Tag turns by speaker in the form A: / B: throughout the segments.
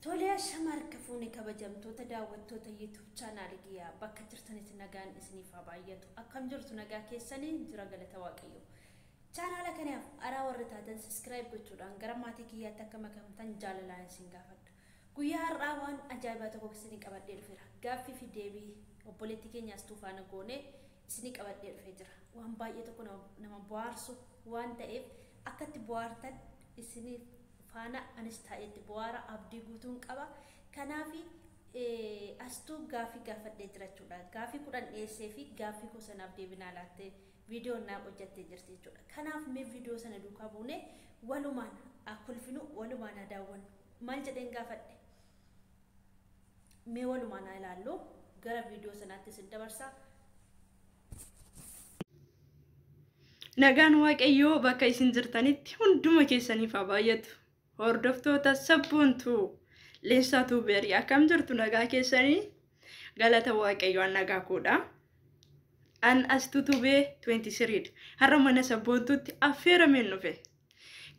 A: Tole shamar kafuuni kabajamtoota daawwattoota YouTube channel giyaa bakka jirtanitti nagaan isiniif haa baay'atu. Akkam jirtu nagaa keessanii jira galata Waaqayyo. Channel kanaaf araa warra taatan subscribe gochuudhaan gara maatii kiyyaatti akka makamtan jaalalaan isin gaafadha. Guyyaa har'aa waan ajaa'ibaa tokko isinii qabadhee dhufeera. Gaaffii fi deebii obboleettii keenyaas tuufaana goonee isinii qabadhee dhufee jira. Waan baay'ee tokko nama bohaarsu waan ta'eef akkatti bohaartan isiniif faana anis taa'etti bohaara abdii guutuun qaba. Kanaafi astuu gaaffii gaafadhee jirachuudha. Gaaffii kudhan dhiyeessee fi gaaffii kosanaaf deebinaa laattee viidiyoo naaf hojjattee jirti jechuudha. Kanaaf mee viidiyoo sana duukaa buunee walumaan akkolfinu walumaan daawwannu. Maal jedheen gaafadhe? Mee walumaan ilaallu gara viidiyoo sanaatti isin dabarsaa.
B: Nagaan Waaqayyoo bakka isin jirtanitti hunduma keessaniif haa baay'atu. Hordoftoota sabboontuu leensaatu beerii akkam jirtu nagaa keessanii galata Waaqayyoo nagaa koodha. An astutubee 23 har'a mana sabboontuutti affeerameen dhufe.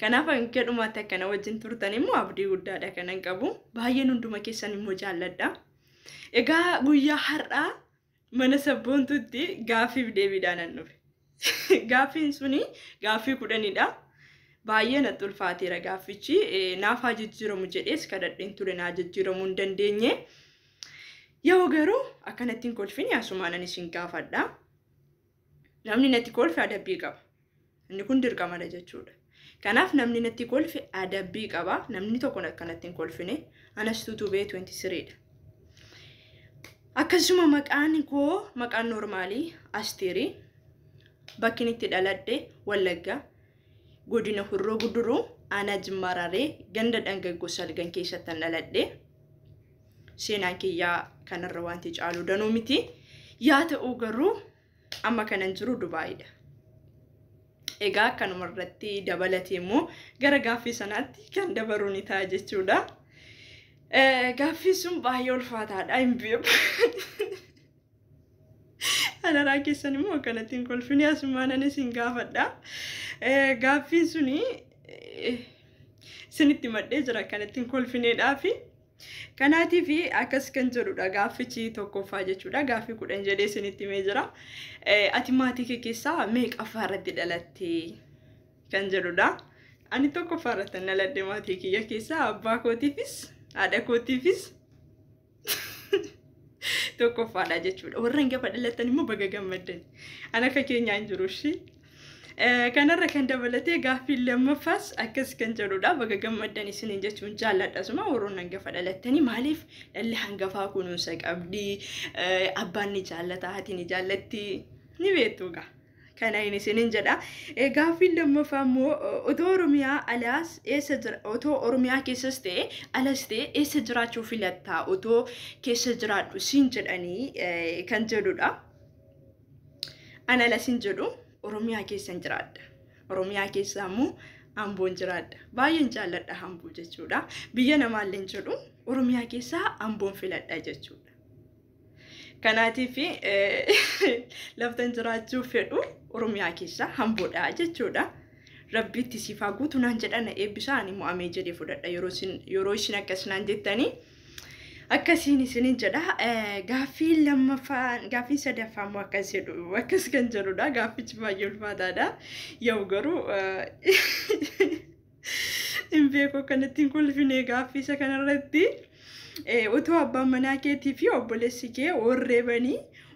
B: Kanaaf akka dhumaatti akkana wajjin turtan immoo abdii guddaadha kanan qabu. Baay'een hunduma keessan immoo jaalladha. Egaa guyyaa har'aa mana sabboontuutti gaaffiif deebiidhaan an dhufe. Gaaffiin suni gaaffii 10dha. Baay'ee natti ulfaateera gaaffichi. Naaf haa jijjiiramu jedhees kadhadheen ture naa jijjiiramuu hin dandeenye. Yoo garuu akkanatti hin kolfine asumaanan isin gaafadha. Namni natti kolfe adabbii qaba. Inni kun dirqamadha jechuudha. Kanaaf namni natti kolfe adabbii qaba. Namni tokko akkanatti hin kolfine anas tutubee 23dha. Akkasuma maqaan koo maqaan normaalii Asteerii. Bakki itti dhaladhe Wallaggaa godina Hurroo Guduruu aanaa Jimmaararee ganda Dhangaggoo Salgan keessatti dhaladhe. Seenaan kiyyaa kanarra wanti caalu danuu miti. Yaa ta'u garuu amma kanan jiru Dubaayidha. Egaa akkanuma irratti dabalatee immoo gara gaaffii sanaatti kan dabaruu ni ta'a jechuudha. Gaaffii sun baay'ee ulfaataadha hin beeku. Alaraa keessan immoo akkanatti hin kolfine asumaanan isin gaafadha. Gaaffiin suni isinitti madhee jira akkanatti hin kolfineedhaafi. Kanaatiif akkas kan jedhudha gaaffichi tokkoffaa jechuudha. Gaaffii 10 jedhee isinitti himee jira. Ati maatii kee keessaa meeqaffaa irratti dhalatte kan jedhudha. Ani tokkoffaa irratti dhaladhe maatii kiyya keessaa abbaa kootiifis haadha kootiifis tokkoffaadha jechuudha. Warra hangafa dhalatan immoo baga gammaddan. Ana akka keenyaa hin jiru shi. Kanarra kan dabalatee gaaffii lammaffaas akkas kan jedhudha. Baga gammaddan isiniin jechuun jaalladha. Asuma warroon hangafa dhalatanii maaliif dhalli hangafaa kunuunsa qabdi? Abbaan ni jaallata, haati ni jaallatti ni beektu gaa. Kana isiniin jedha. Gaaffii lammaffaa immoo otoo Oromiyaa alaas eessa jira? Otoo Oromiyaa keessas ta'e alas ta'e eessa jiraachuu filatta? Otoo keessa jiraadhu siin jedhanii kan jedhudha. Ana alas hin jedhu Oromiyaa keessan jiraadha. Oromiyaa keessaa immoo Amboon jiraadha. Baay'een jaalladha Amboo jechuudha. Biyya namaallee hin jedhu Oromiyaa keessaa Amboon filadha jechuudha. Kanaatiif laftan jiraachuu fedhu Oromiyaa keessaa Amboodha jechuudha. Rabbiitti siifaa guutuu naan jedhana eebbisaan immoo amee jedhee fudhadha yeroo isin akkas naan jettanii akkasiin isiniin jedha. Gaaffii lammaffaan gaaffii sadaffaa immoo akkas jedhu akkas kan jedhudha. Gaaffichi baay'ee ulfaataadha. Yoo garuu hin beeku kanatti hin kolfine gaaffii isa kanarratti. Otoo abbaan manaa keetii fi obboleessi kee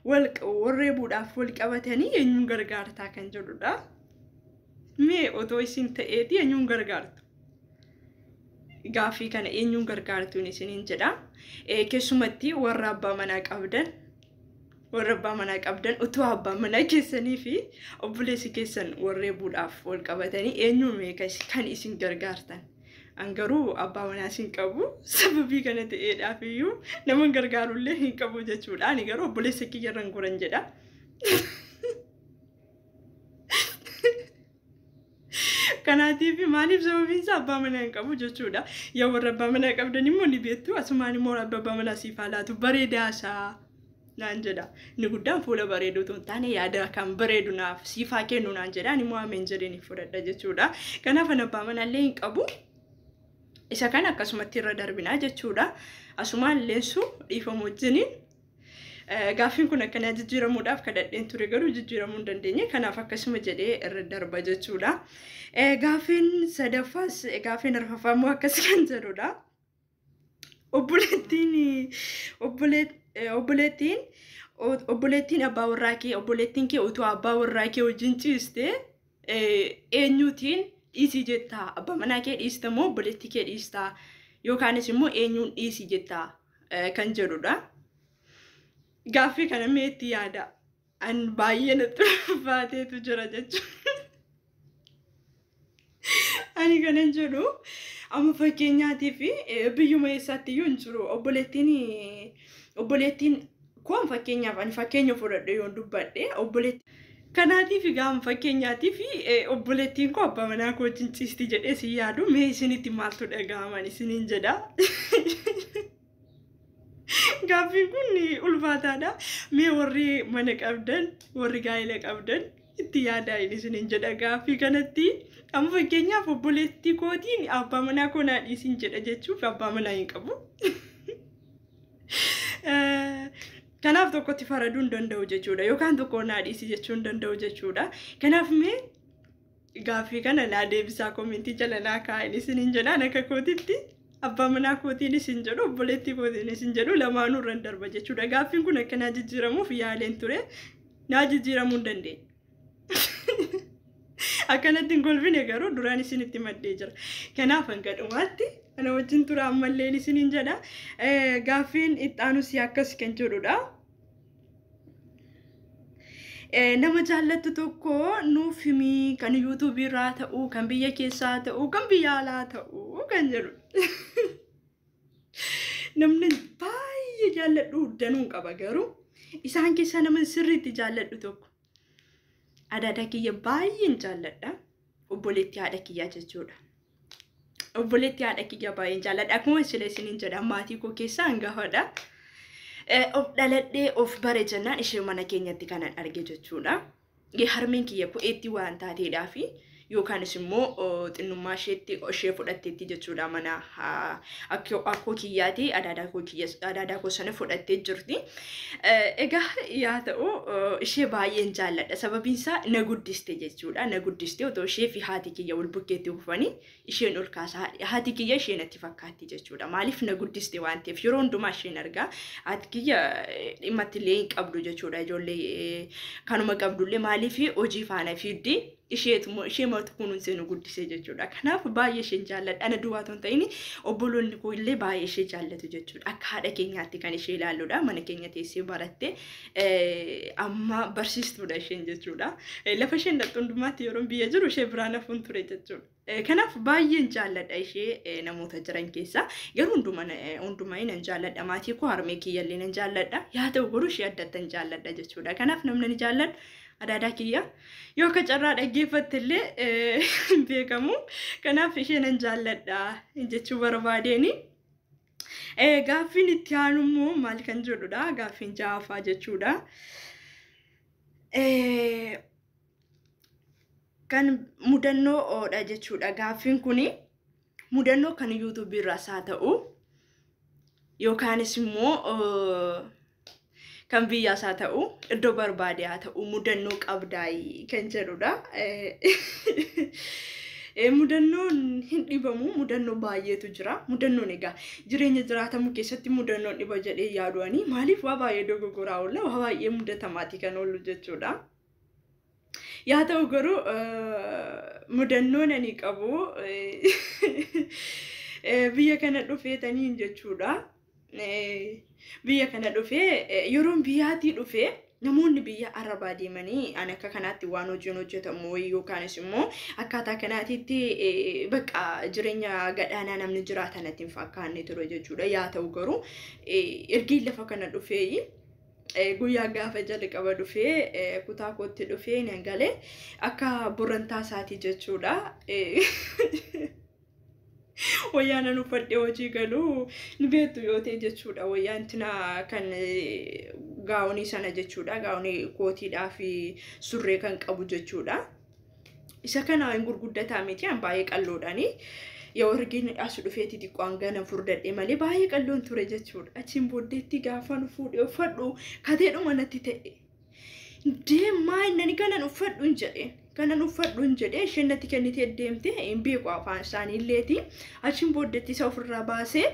B: warreebuudhaaf wal qabatanii enyun gargaartaa kan jedhudha. Mee otoo isin ta'eeti enyun gargaartu? Gaaffii kana enyun gargaartuun isiniin jedha. Keessumatti warra abbaa manaa qabdan otoo abbaan manaa keessanii fi obboleessi keessan warreebuudhaaf wal qabatanii enyun meeqas kan isin gargaartan? Angaruu abbaa manaa hin qabu sababii kana ta'eedhaaf iyyuu nama gargaarullee hin qabu jechuudha. Ani garuu obboleessa kiyyarran goran jedha. Kanaatiif maaliif sababiin isaa abbaa manaa hin qabu jechuudha. Yoo warra abbaa manaa qabdan immoo ni beektu. Asumaan immoo abbaa manaa siif haalaatu bareedaasaa naan jedha. Inni guddaan fuula bareedu tun taane yaada kan bareedu naaf siifaa kennu naan jedha. Ani immoo ameen jedheen fudhadha jechuudha. Kanaaf abbaa manaallee hin qabu. Isa kana akkasumatti irra darbinaa jechuudha. Asumaan leensu dhiifamu wajjiniin gaaffiin kun akkana jijjiiramuudhaaf kadhadheen ture garuu jijjiiramuu hin dandeenye. Kanaaf akkasuma jedhee irra darba jechuudha. Gaaffiin sadaffaas gaaffiin arfaffaa immoo akkas kan jedhudha. Obboleettiin abbaa warraa kee obboleettiin kee utuu abbaa warraa kee wajjin ciiste eenyuutiin dhisii jettaa? Abbaa manaa kee dhiista moo obboleettii kee dhiistaa? Yookaanis immoo eenyuun dhisii jettaa kan jedhudha. Gaaffii kana meetti yaada? An baay'ee natti ulfaateetu jira jechuudha. Ani kanan jedhu amma fakkeenyaatiif biyyuma eessaatti iyyuu hin jiru. Obboleettiin kun fakkeenyaaf ani fakkeenya fudhadhe yoo dubbadhe kanaatiif gaama fakkeenyaatiif obboleettiin koo abbaa manaa koo wajjin ciisti jedhee si yaadu mee isinitti maaltu dhaga'aman isiniin jedha. Gaaffiin kun ulfaataadha. Mee warri mana qabdan warri gaa'ela qabdan itti yaadaa isiniin jedha gaaffii kanatti. Amma fakkeenyaaf obboleettii kootiin abbaa manaa koo naa dhiisiin jedha jechuuf abbaa manaa hin qabu. Kanaaf tokkotti faraduu hin danda'u jechuudha. Yookaan tokko naa dhiisi jechuu hin danda'u jechuudha. Kanaaf mee gaaffii kana naa deebisaa koomentii jala naa kaa'in isiniin jedhaan akka kootitti. Abbaa manaa kootiin isin jedhu obboleettii kootiin isin jedhu lamaanuu irra darba jechuudha. Gaaffiin kun akkanaa jijjiiramuuf yaaleen ture. Naa jijjiiramuu hin dandeenye. Akkanatti hin kolfine garuu duraan isinitti maddee jira. Kanaaf hanga dhumaatti ana wajjin tura ammallee isiniin jedha. Gaaffiin itti aanus akkas kan jedhudha. Nama jaallattu tokko nuuf himii kan YouTube irraa ta'uu kan biyya keessaa ta'uu kan biyya alaa ta'uu kan jedhu. Namni baay'ee jaalladhu danuu qaba garuu isaan keessaa nama sirriitti jaalladhu tokko. Adaada kiyya baay'een jaalladha. Obboleettii haadha kiyyaa jechuudha. Obboleettii haadha kiyya baay'een jaalladha. Akkuma isiniin jedha maatii koo keessaa hangafadha. Of dhaladhee of bare jennaan ishee mana keenyatti kanan arge jechuudha. Harmeen kiyya ku'eetti waan taateedhaafi yookaanis immoo xinnummaa isheetti ishee fudhatteetti jechuudha mana akkoo kiyyaati adaadaa koo sana fudhattee jirti. Egaa yaa ta'u ishee baay'een jaalladha. Sababiin isaa na guddiste jechuudha. Na guddiste otoo ishee fi haati kiyya wal bukkeetti dhufanii isheen ol kaasaa haati kiyya ishee natti fakkaatti jechuudha. Maaliif na guddiste waan ta'eef yeroo hundumaa isheen argaa haati kiyya dhimmatti illee hin qabdu jechuudha. Ijoollee kanuma qabdullee maaliif hojii faana fiiddi. Ishee matu kunuunsee nu guddisee jechuudha. Kanaaf baay'ee isheen jaalladha. Ana duwwaa ta'uu ta'ini obboloonni koo illee baay'ee ishee jaallatu jechuudha. Akka haadha keenyaatti kan ishee ilaalludha. Mana keenya teessee baratte amma barsiistuudha isheen jechuudha. Lafa isheen dhaqxu hundumaatti yeroo biyya jiru ishee biraan hafuun ture jechuudha. Kanaaf baay'een jaalladha ishee namoota jiran keessaa. Garuu hundumaa nan jaalladha. Maatii koo harmee kiyya illee nan jaalladha. Yaa ta'u garuu ishee addatti jaalladha jechuudha. Kanaaf namni ni jaalladha. Adaadaa kiyya yoo akka carraa dhaggeeffatte illee beekamu. Kanaaf ishee nan jaalladha jechuu barbaadeeni. Gaaffiin itti aanu immoo maal kan jedhudha? Gaaffiin ja'affaa jechuudha. Kan mudannoodha jechuudha. Gaaffiin kuni mudannoo kan YouTube irraas haa ta'u yookaanis immoo kan biyyaas haa ta'u iddoo barbaade haa ta'u mudannoo qabdaayi kan jedhudha. Mudannoon hin dhibamu. Mudannoo baay'eetu jira. Mudannoon egaa jireenya jiraatamu keessatti mudannoon dhiba jedhee yaadu'anii maaliif waa baay'ee dogoggoraa oolla waa baay'ee mudatamaati kan oolu jechuudha. Yaa ta'u garuu mudannoon ani qabu biyya kana dhufeetaniin jechuudha. Biyya kana dhufee yeroon biyyaatii dhufee namoonni biyya arabaa deemanii an akka kanaatti waan hojiin hojjetamu yookaanis immoo akkaataa kanaatitti bakka jireenya gadhaanaa namni jiraatanatti hin fakkaanne ture jechuudha. Yaa ta'u garuu ergiin lafa kana dhufee guyyaa gaafa jalqaba dhufee kutaa kootti dhufee nan galee akka burrantaa isaatii jechuudha. Wayyaan anu uffadhee hojii galuu ni beektu yoo ta'e jechuudha. Wayyaan tina kan gaawonii sana jechuudha. Gaawonii kootiidhaa fi surree kan qabu jechuudha. Isa kana hin gurguddataa miti an baay'ee qalloodhaani. yoo argin as dhufeeti xiqqoon gana furdadhe malee baay'ee qalloon ture jechuudha. Achiin booddeetti gaafan fuudhee uffadhu kateedhuma natti ta'e. Deemaa inni kanan uffadhu hin jedheen. Kanan uffadhu hin jedhee isheen natti kennitee deemte hin beeku afaan isaanii illeeti. Achiin booddeetti isa ofirraa baasee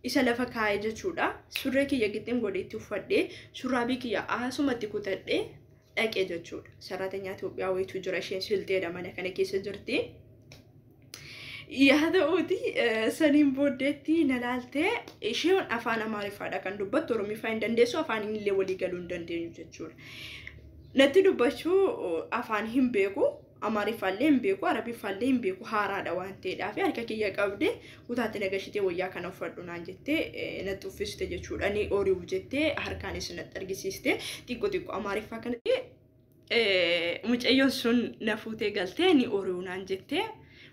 B: isa lafa kaa'ee jechuudha. Surree kiyya gixxeen godheetti uffadhee shurraabii kiyya asumatti kutadhee dhaqee jechuudha. Saraatanyaa Itoophiyaa wayitu jira isheen silteedha mana kana keessa jirti. Yaa ta'uuti saniin booddeetti na laaltee isheen afaan Amaariffaadha kan dubbattu Oromiffaa hin dandeessu afaan illee walii galuu hin dandeenyu jechuudha. Natti dubbachuu afaan hin beeku Amaariffaallee hin beeku Arabiffaallee hin beeku haaraadha waan ta'eedhaaf harka kiyya qabdee kutaatti nagashitee wayyaa kana uffadhu naan jettee natti uffiste jechuudha. Ni oriiwu jettee harkaanis natti argisiiste xiqqoo Amaariffaa kanatti mucayyoon sun na fuutee galtee ni oriiwu naan jettee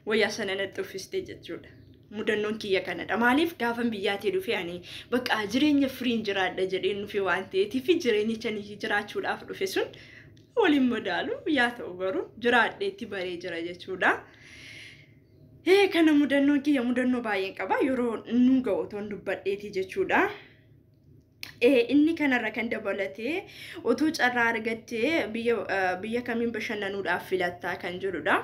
B: wayyaa sana natti uffiste jechuudha. Mudannoon kiyya kanadha. Maaliif gaafan biyyaatii dhufee ani bakka jireenya firiin jiraadha jedhee nufi waan ta'eetiif jireenyicha ni jiraachuudhaaf dhufe sun waliin madaalu yaa ta'u garuu jiraadheetti baree jira jechuudha. Kana mudannoon kiyya mudannoo baay'een qaba yeroo nu ga'u toon dubbadheeti jechuudha. Inni kanarra kan dabalatee otoo carraa argattee biyya kamiin bashannanuudhaaf filattaa kan jedhudha.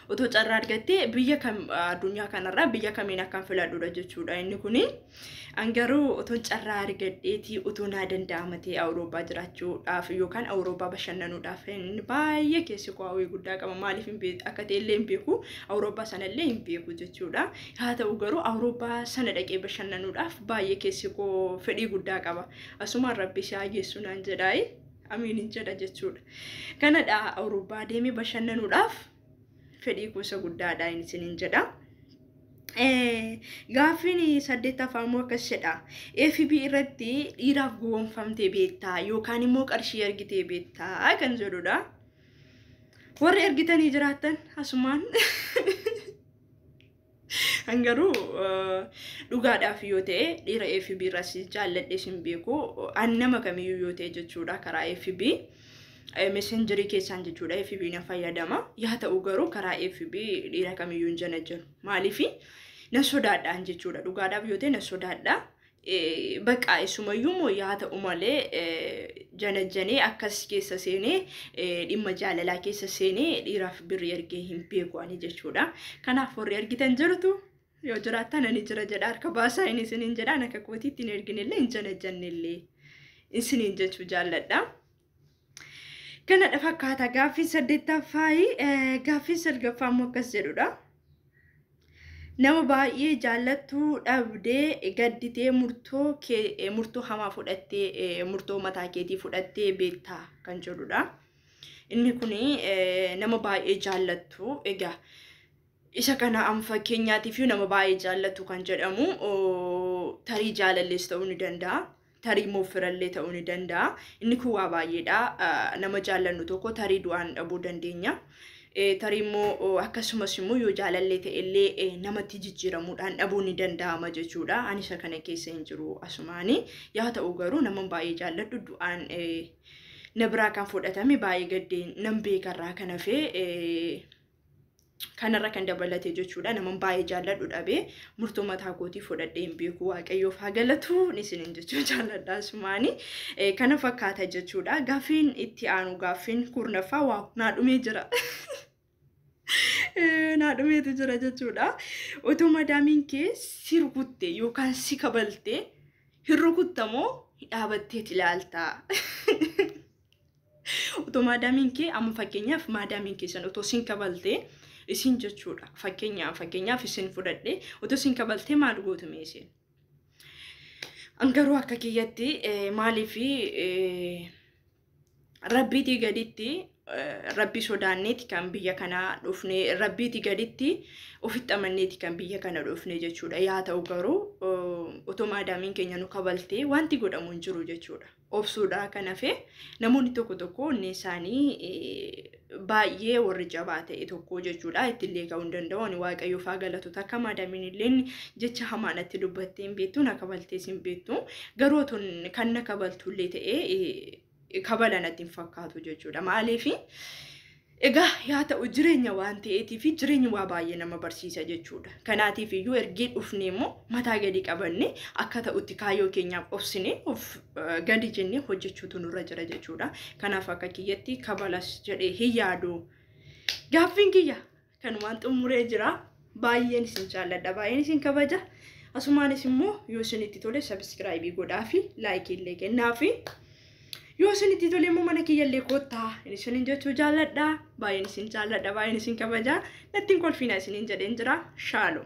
B: Otoo carraa argattee biyya kam addunyaa kanarraa biyya kamiin akkan filadhudha jechuudha. Inni kuni angaruu otoo carraa argadheeti otoo naa danda'amatee Awurooppaa jiraachuudhaaf yookaan Awurooppaa bashannanuudhaaf baay'ee keessi hawwii guddaa qaba. Maaliif akka ta'ellee hin beeku Awurooppaa sanallee hin beeku jechuudha. Haa ta'u garuu Awurooppaa sana dhaqee bashannanuudhaaf baay'ee keessi fedhii guddaa qaba. Asumaan Rabbi isaa geessu naan jedhaayi amiin jedha jechuudha. Kanadha Awurooppaa deemee bashannanuudhaaf fedhii kuusa guddaadha isiniin jedha. Gaaffiin 8ffaa akkas jedha. FB irratti dhiiraaf gowwoomfamtee beektaa yookaan immoo qarshii argitee beektaa kan jedhudha. Warri argitanii jiraattan asumaan angaruu dhugaadhaaf yoo ta'e dhiira FB irratti jaalladhee sin beeku an nama kamiyyuu yoo ta'e jechuudha karaa FB. Messengerii keessaan jechuudha FB na fayyadama. Yaa ta'u garuu karaa FB dhiira kamiyyuu hin janajjanu. Maaliifi na sodaadhaan jechuudha. Dhugaadhaaf yoo ta'e na sodaadha. Bakka isumayyuu moo yaa ta'u malee janajjanee akkas keessa seenee dhimma jaalalaa keessa seenee dhiiraaf birrii ergee hin beeku ani jechuudha. Kanaaf warri argitan jirtu yoo jiraattan ani jira jedha harka baasaa inni isiniin jedhaan akka kootiitti hin erginillee hin janajjannillee isiniin jechuu jaalladha. Kanadha fakkaata gaaffii 8ffaa gaaffii 9ffaa akkas jedhudha. Nama baay'ee jaallattu dhabdee gadditee murtoo hamaa fudhattee murtoo mataa keetii fudhattee beektaa kan jedhudha. Inni kuni nama baay'ee jaallattu egaa isa kana am fakkeenyaatiif nama baay'ee jaallattu kan jedhamu tarii jaalallees ta'uu ni danda'a. Tarii moofirallee ta'uu ni danda'a. Inni kun waa baay'eedha. Nama jaallannu tokko tarii du'aan dhabuu dandeenya. Tarii immoo akkasumas immoo yoo jaalallee ta'ellee namatti jijjiiramuudhaan dhabuu ni danda'ama jechuudha. Ani isa kana keessa hin jiru asumaani. Yaa ta'u garuu nama baay'ee jaalladhu du'aan na biraa kan fudhatame baay'ee gaddeen nan beekarraa kan hafee kanarra kan dabalate jechuudha. Nama baay'ee jaalladhu dhabee murtoo mataa kootii fudhadhee hin beeku waaqayyoof haa galatu isiniin jechuu jaalladha asumaani. Kana fakkaata jechuudha. Gaaffiin itti aanu gaaffiin 10ffaa waa naa dhumee jira. Naa dhumeetu jira jechuudha. Otoo madaamiin kee si rukutte yookaan si kabalte hin rukuttamoo dhaabatteet ilaaltaa. Otoo madaamiin kee amma fakkeenyaaf madaamiin keessan otoo sin kabalte isin jechuudha. Fakkeenyaaf isin fudhadhe otoo sin kabaltee maal gootume isin? Angaruu akka kiyyatti maaliifi rabbiitii gaditti rabbi sodaanneeti kan biyya kana dhufne rabbiitii gaditti ofitti amanneeti kan biyya kana dhufne jechuudha. Yaa ta'u garuu otoo madaamiin keenya nu kabaltee wanti godhamu hin jiru jechuudha. Obsuudha kan hafe namoonni tokko inni isaanii baay'ee warri jabaa ta'e tokko jechuudha. Ittillee ka'uu hin danda'u. Ani waaqayyoof haa galatu takka madaamiin illee jecha hamaa natti dubbattee hin beektu na kabaltees hin beektu. Garuu otoo kan na kabaltullee ta'ee kabala natti hin fakkaatu jechuudha. Maaliifi Egaa yaa ta'u jireenya waan ta'eetii fi jireenyi waa baay'ee nama barsiisa jechuudha. Kanaatiif iyyuu ergi dhufnee immoo mataa gadi qabannee akka ta'utti kaayyoo keenyaaf obsinee of gadi jennee hojjechuutu nurra jira jechuudha. Kanaaf akka kiyyatti kabalas jedhee hin yaadu. Gaaffiin kiyya kan waan xumuree jira. Baay'een isin jaalladha, baay'een isin kabaja. Asumaanis immoo yoo isinitti tole subscribe godhaa fi like illee kennaa fi yoo isinitti tole immoo mana kiyyallee kottaa isinin jechuu jaalladha. Baay'een isin jaalladha, baay'een isin kabaja. Nattiin kolfiina isinin jedheen jira. Shaaloo.